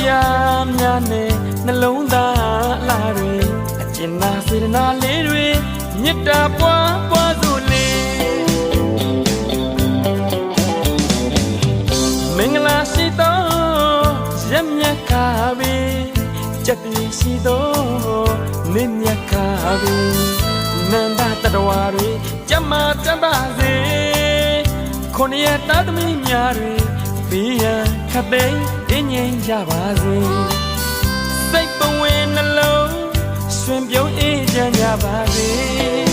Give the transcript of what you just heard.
များနဲ့နှလုံးသားအလားတွေအကျဉ်းနာစေတနာလေးတွေမေတ္တာပွားပွားစို့လေမင်္ဂလာရှိသောရက်မြတ်ခါပဲကြက်တည်ရှိသောနေမြတ်ခါပဲနန္ဒတတဝါတွေကြမ်းမာကြမ်းပါစေခုနှစ်ရက်သားသမီးများတွေဘေးရန်ခတ်သိမ်းတင်းငြိမ်ကြပါစေစိတ်ပဝင်နှလုံးရှင်ပြုံးအေးချမ်းကြပါစေ